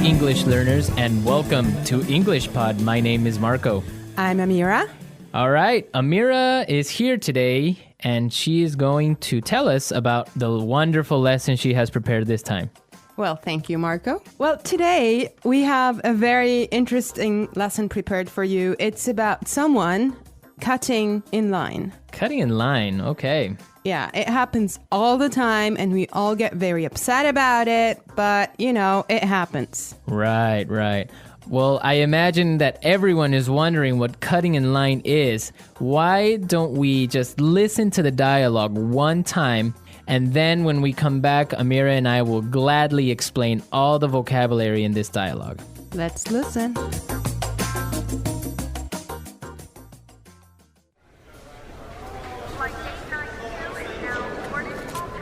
English learners, and welcome to Englishpod. My name is Marco. I'm Amira. All right, Amira is here today, and she is going to tell us about the wonderful lesson she has prepared this time. Well, thank you, Marco. Well, today we have a very interesting lesson prepared for you. It's about someone cutting in line. Cutting in line, okay. Yeah, it happens all the time and we all get very upset about it, but it happens. Right. Well, I imagine that everyone is wondering what cutting in line is. Why don't we just listen to the dialogue one time, and then when we come back, Amira and I will gladly explain all the vocabulary in this dialogue. Let's listen.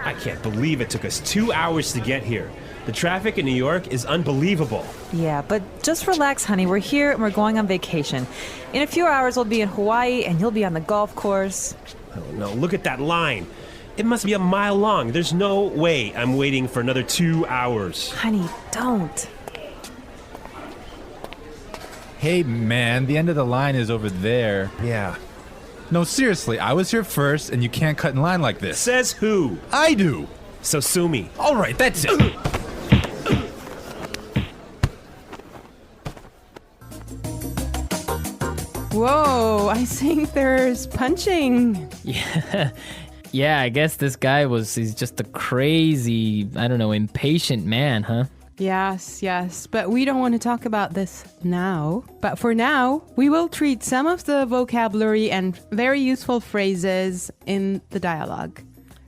I can't believe it took us 2 hours to get here. The traffic in New York is unbelievable. Yeah, but just relax, honey. We're here and we're going on vacation. In a few hours, we'll be in Hawaii and you'll be on the golf course. Oh no, look at that line. It must be a mile long. There's no way I'm waiting for another 2 hours. Honey, don't. Hey, man, the end of the line is over there. Yeah. No, seriously, I was here first, and you can't cut in line like this. Says who? I do. So sue me. All right, that's it. Whoa, I think there's punching. Yeah, I guess this guy he's just a crazy, impatient man, huh? Yes, but we don't want to talk about this now. But for now, we will treat some of the vocabulary and very useful phrases in the dialogue.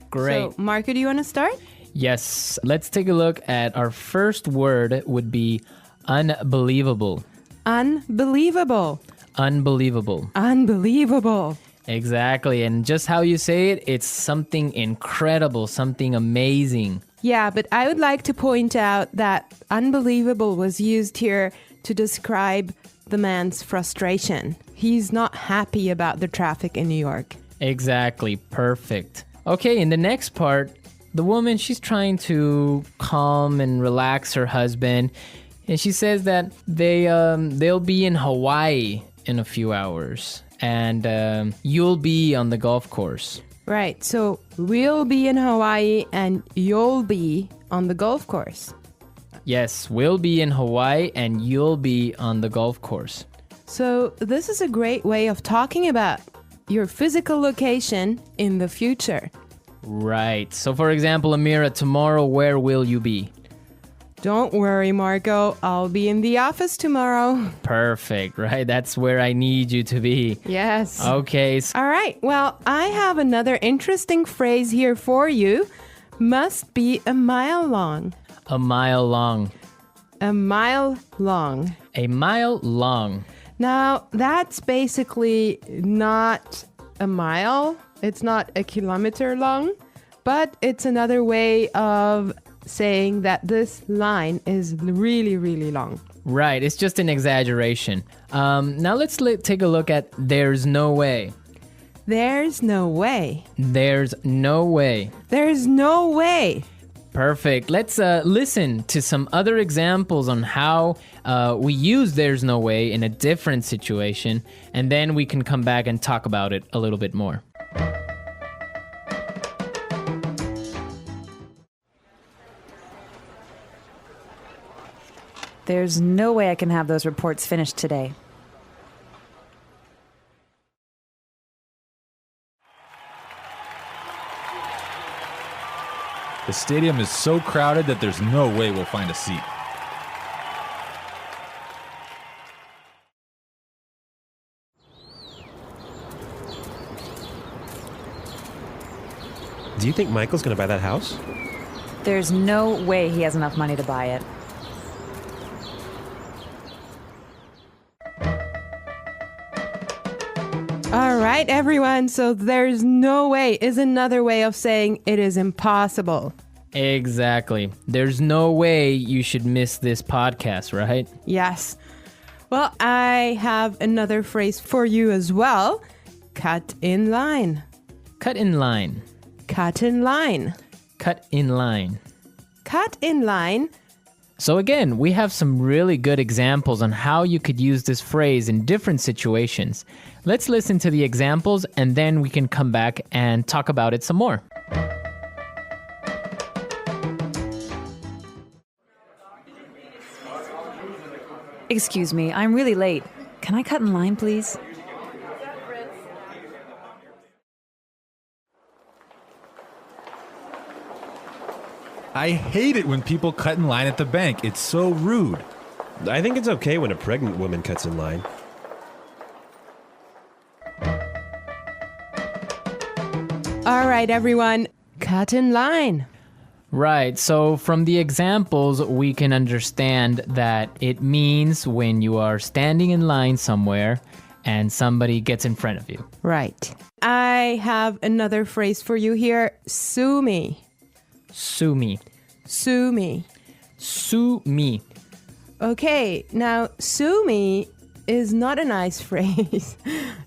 Great. So, Marco, do you want to start? Yes, let's take a look at our first word would be unbelievable. Unbelievable. Unbelievable. Unbelievable. Exactly, and just how you say it, it's something incredible, something amazing. Yeah, but I would like to point out that unbelievable was used here to describe the man's frustration. He's not happy about the traffic in New York. Exactly, perfect. Okay, in the next part, the woman, she's trying to calm and relax her husband, and she says that they'll be in Hawaii in a few hours, and you'll be on the golf course. Right, so we'll be in Hawaii and you'll be on the golf course. Yes, we'll be in Hawaii and you'll be on the golf course. So this is a great way of talking about your physical location in the future. Right. So for example, Amira, tomorrow, where will you be? Don't worry, Marco. I'll be in the office tomorrow. Perfect, right? That's where I need you to be. Yes. Okay. All right. Well, I have another interesting phrase here for you. Must be a mile long. A mile long. A mile long. A mile long. Now, that's basically not a mile. It's not a kilometer long, but it's another way of saying that this line is really, really long. Right, it's just an exaggeration. Now let's take a look at there's no way. There's no way. There's no way. There's no way. Perfect. Let's listen to some other examples on how we use there's no way in a different situation, and then we can come back and talk about it a little bit more. There's no way I can have those reports finished today. The stadium is so crowded that there's no way we'll find a seat. Do you think Michael's gonna buy that house? There's no way he has enough money to buy it. All right, everyone. So there's no way is another way of saying it is impossible. Exactly. There's no way you should miss this podcast, right? Yes. Well, I have another phrase for you as well. Cut in line. Cut in line. Cut in line. Cut in line. Cut in line So again, we have some really good examples on how you could use this phrase in different situations. Let's listen to the examples and then we can come back and talk about it some more. Excuse me, I'm really late. Can I cut in line, please? I hate it when people cut in line at the bank. It's so rude. I think it's okay when a pregnant woman cuts in line. All right, everyone, cut in line. Right, so from the examples, we can understand that it means when you are standing in line somewhere and somebody gets in front of you. Right. I have another phrase for you here. Sue me. Sue me. Sue me. Sue me. Okay, now sue me is not a nice phrase.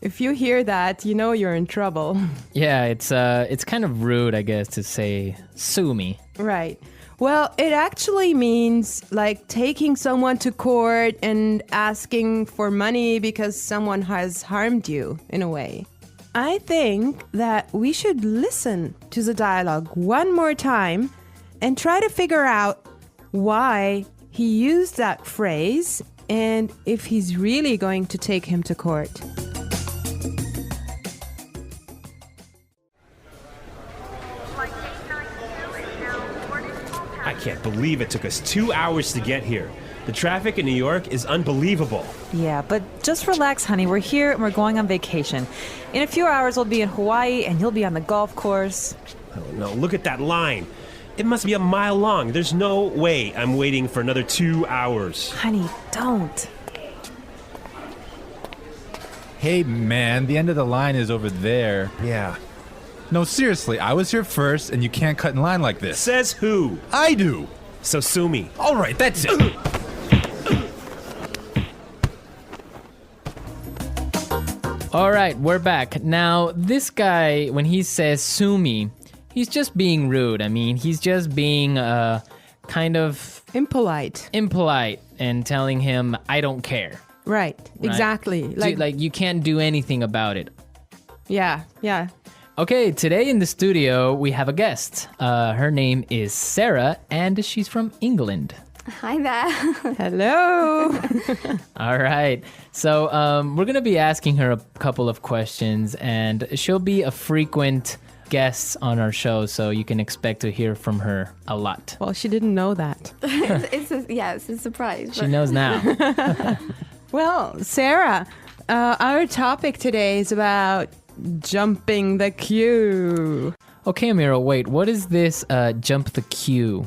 If you hear that, you know you're in trouble. Yeah, it's kind of rude, I guess, to say sue me. Right. Well, it actually means like taking someone to court and asking for money because someone has harmed you in a way. I think that we should listen to the dialogue one more time and try to figure out why he used that phrase and if he's really going to take him to court. I can't believe it took us 2 hours to get here. The traffic in New York is unbelievable. Yeah, but just relax, honey. We're here and we're going on vacation. In a few hours, we'll be in Hawaii and you'll be on the golf course. Oh no, look at that line. It must be a mile long. There's no way I'm waiting for another 2 hours. Honey, don't. Hey, man, the end of the line is over there. Yeah. No, seriously, I was here first, and you can't cut in line like this. Says who? I do. So sue me. All right, that's it. All right, we're back. Now, this guy, when he says sue me, he's just being rude. I mean, he's just being kind of Impolite. impolite and telling him, I don't care. Right. Exactly. Like you can't do anything about it. Yeah. Okay, today in the studio, we have a guest. Her name is Sarah, and she's from England. Hi there. Hello. All right. So we're going to be asking her a couple of questions, and she'll be a frequent guest on our show, so you can expect to hear from her a lot. Well, she didn't know that. it's a surprise. She knows now. Well, Sarah, our topic today is about jumping the queue. Okay, Amira, wait. What is this jump the queue?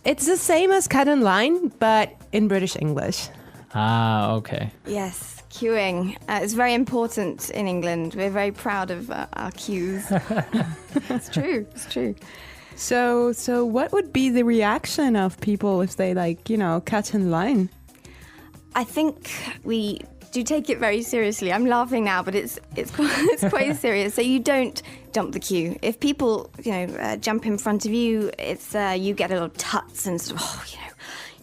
It's the same as cut in line, but in British English. Ah, okay. Yes, queuing. It's very important in England. We're very proud of our queues. It's true. So what would be the reaction of people if they cut in line? I think we do take it very seriously. I'm laughing now, but it's quite serious. So you don't jump the queue. If people jump in front of you, it's you get a lot of tuts and sort of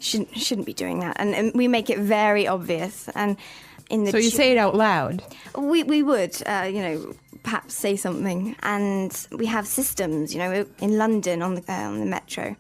shouldn't be doing that. And we make it very obvious. And So you say it out loud. We would perhaps say something. And we have systems. In London on the metro.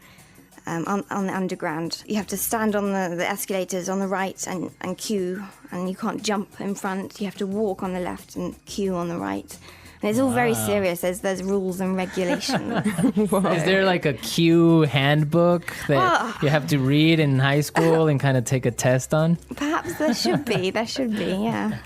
On the underground, you have to stand on the escalators on the right and queue, and you can't jump in front. You have to walk on the left and queue on the right. And it's all very serious. There's rules and regulations. Is there like a queue handbook that you have to read in high school and kind of take a test on? Perhaps there should be, yeah.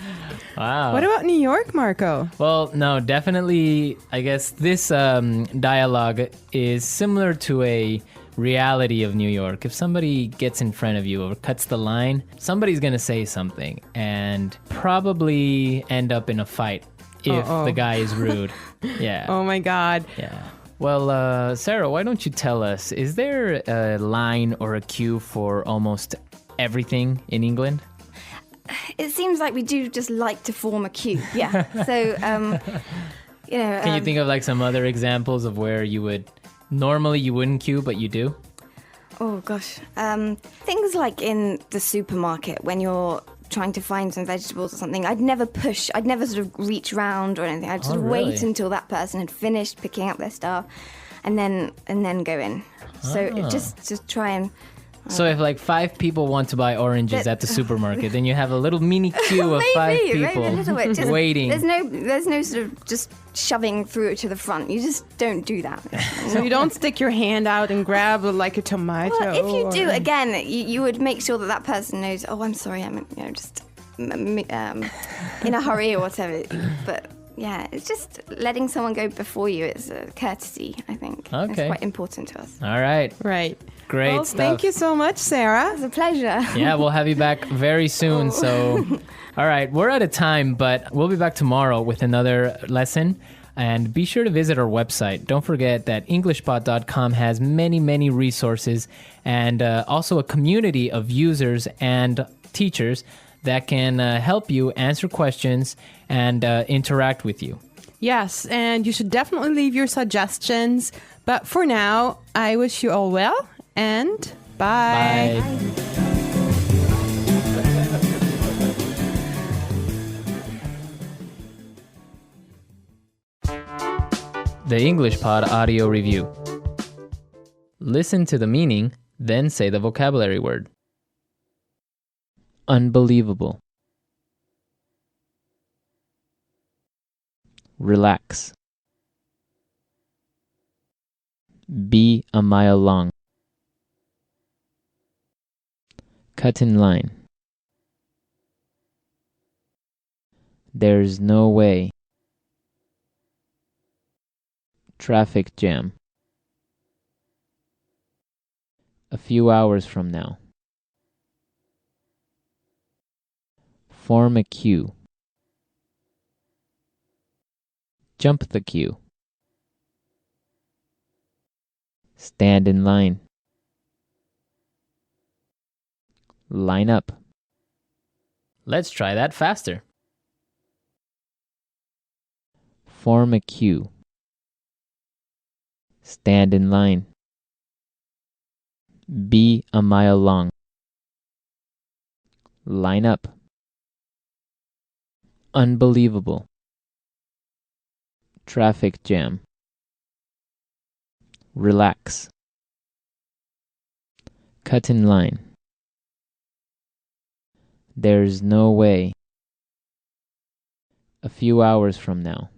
Wow. What about New York, Marco? Well, no, definitely, I guess this dialogue is similar to a reality of New York. If somebody gets in front of you or cuts the line, somebody's going to say something and probably end up in a fight if the guy is rude. Yeah. Oh my God. Yeah. Well, Sarah, why don't you tell us, is there a line or a queue for almost everything in England? It seems like we do just like to form a queue. Yeah. So, Can you think of like some other examples of where you would normally you wouldn't queue, but you do? Oh gosh. Things like in the supermarket when you're trying to find some vegetables or something, I'd never sort of reach round or anything. I'd sort of wait until that person had finished picking up their stuff and then go in. So just try and... So if like 5 people want to buy oranges at the supermarket, then you have a little mini queue of 5 people maybe a little bit. Just, waiting. There's no sort of just shoving through it to the front. You just don't do that. So you don't stick your hand out and grab like a tomato. Well, if you do, again, you would make sure that person knows. Oh, I'm sorry, I'm just in a hurry or whatever. But yeah, it's just letting someone go before you. It's a courtesy, I think. Okay. It's quite important to us. All right. Right. Great well, stuff. Thank you so much, Sarah. It's a pleasure. Yeah, we'll have you back very soon. So, all right, we're out of time, but we'll be back tomorrow with another lesson. And be sure to visit our website. Don't forget that Englishpod.com has many, many resources and also a community of users and teachers that can help you answer questions and interact with you. Yes, and you should definitely leave your suggestions. But for now, I wish you all well and bye. The Englishpod audio review. Listen to the meaning, then say the vocabulary word. Unbelievable. Relax. Be a mile long. Cut in line. There's no way. Traffic jam. A few hours from now. Form a queue. Jump the queue. Stand in line. Line up. Let's try that faster. Form a queue. Stand in line. Be a mile long. Line up. Unbelievable. Traffic jam. Relax. Cut in line. There's no way. A few hours from now.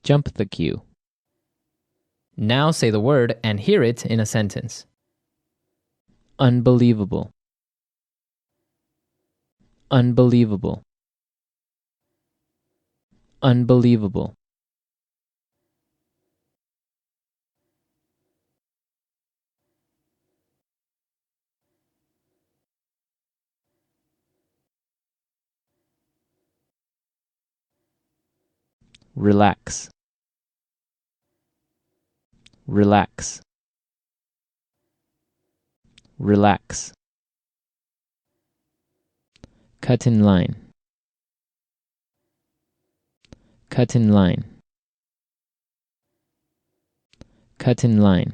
Jump the queue. Now say the word and hear it in a sentence. Unbelievable. Unbelievable. Unbelievable. Relax. Relax. Relax. Cut in line. Cut in line. Cut in line.